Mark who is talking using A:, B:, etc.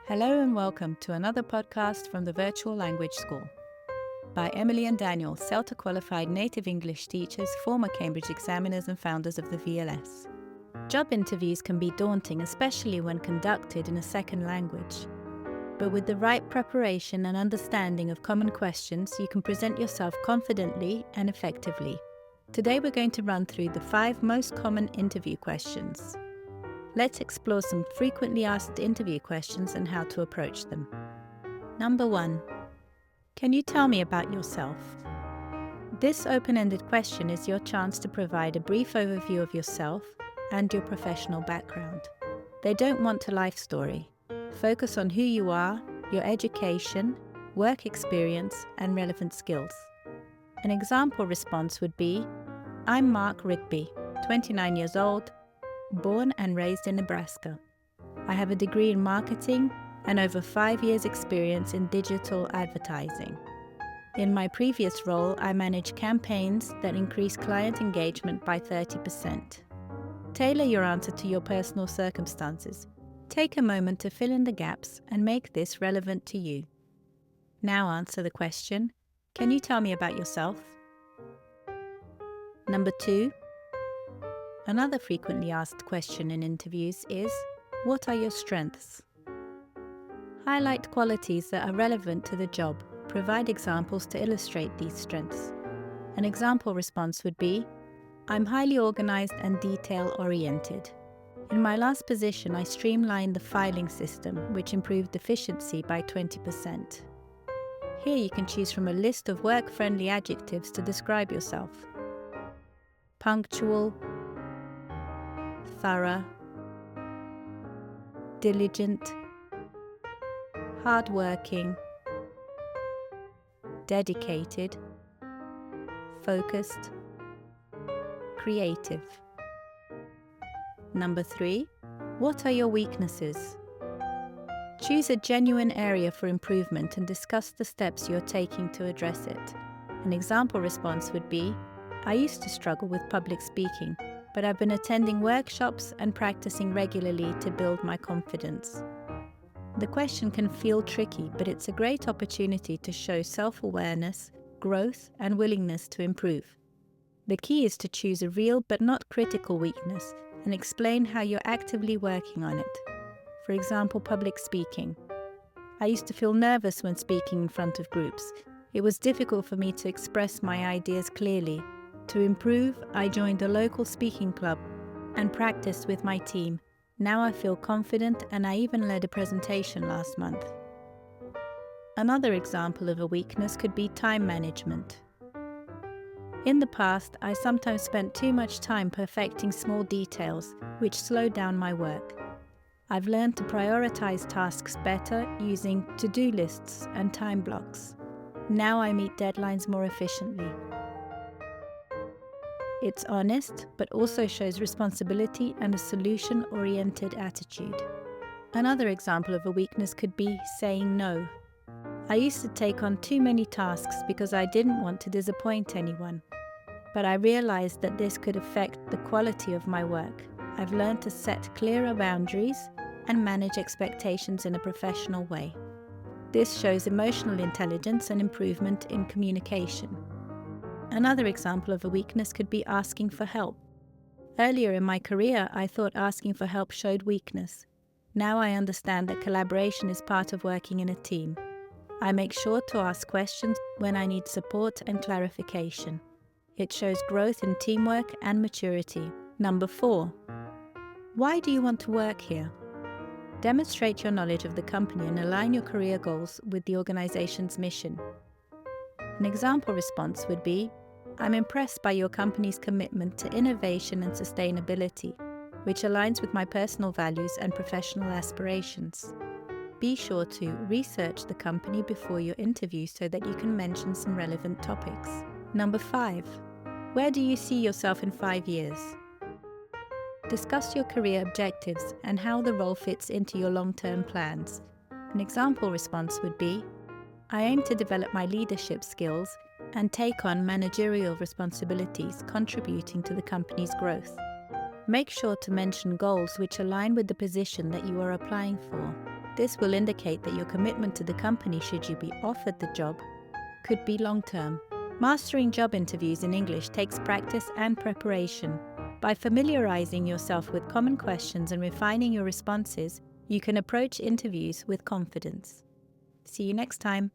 A: Hello and welcome to another podcast from the Virtual Language School by Emily and Daniel, CELTA-qualified native English teachers, former Cambridge examiners and founders of the VLS. Job interviews can be daunting, especially when conducted in a second language. But with the right preparation and understanding of common questions, you can present yourself confidently and effectively. Today we're going to run through the 5 most common interview questions. Let's explore some frequently asked interview questions and how to approach them. Number 1. Can you tell me about yourself? This open-ended question is your chance to provide a brief overview of yourself and your professional background. They don't want a life story. Focus on who you are, your education, work experience, and relevant skills. An example response would be, I'm Mark Rigby, 29 years old, born and raised in Nebraska. I have a degree in marketing and over 5 years' experience in digital advertising. In my previous role, I managed campaigns that increased client engagement by 30%. Tailor your answer to your personal circumstances. Take a moment to fill in the gaps and make this relevant to you. Now answer the question, can you tell me about yourself? Number 2. Another frequently asked question in interviews is, what are your strengths? Highlight qualities that are relevant to the job. Provide examples to illustrate these strengths. An example response would be, I'm highly organized and detail-oriented. In my last position, I streamlined the filing system, which improved efficiency by 20%. Here you can choose from a list of work-friendly adjectives to describe yourself. Punctual, thorough, diligent, hardworking, dedicated, focused, creative. Number 3. What are your weaknesses? Choose a genuine area for improvement and discuss the steps you're taking to address it. An example response would be, I used to struggle with public speaking, but I've been attending workshops and practicing regularly to build my confidence. The question can feel tricky, but it's a great opportunity to show self-awareness, growth, and willingness to improve. The key is to choose a real but not critical weakness and explain how you're actively working on it. For example, public speaking. I used to feel nervous when speaking in front of groups. It was difficult for me to express my ideas clearly. To improve, I joined a local speaking club and practiced with my team. Now I feel confident and I even led a presentation last month. Another example of a weakness could be time management. In the past, I sometimes spent too much time perfecting small details, which slowed down my work. I've learned to prioritize tasks better using to-do lists and time blocks. Now I meet deadlines more efficiently. It's honest, but also shows responsibility and a solution-oriented attitude. Another example of a weakness could be saying no. I used to take on too many tasks because I didn't want to disappoint anyone. But I realized that this could affect the quality of my work. I've learned to set clearer boundaries and manage expectations in a professional way. This shows emotional intelligence and improvement in communication. Another example of a weakness could be asking for help. Earlier in my career, I thought asking for help showed weakness. Now I understand that collaboration is part of working in a team. I make sure to ask questions when I need support and clarification. It shows growth in teamwork and maturity. Number 4. Why do you want to work here? Demonstrate your knowledge of the company and align your career goals with the organization's mission. An example response would be, I'm impressed by your company's commitment to innovation and sustainability, which aligns with my personal values and professional aspirations. Be sure to research the company before your interview so that you can mention some relevant topics. Number 5. Where do you see yourself in 5 years? Discuss your career objectives and how the role fits into your long-term plans. An example response would be, I aim to develop my leadership skills and take on managerial responsibilities contributing to the company's growth. Make sure to mention goals which align with the position that you are applying for. This will indicate that your commitment to the company, should you be offered the job, could be long-term. Mastering job interviews in English takes practice and preparation. By familiarizing yourself with common questions and refining your responses, you can approach interviews with confidence. See you next time.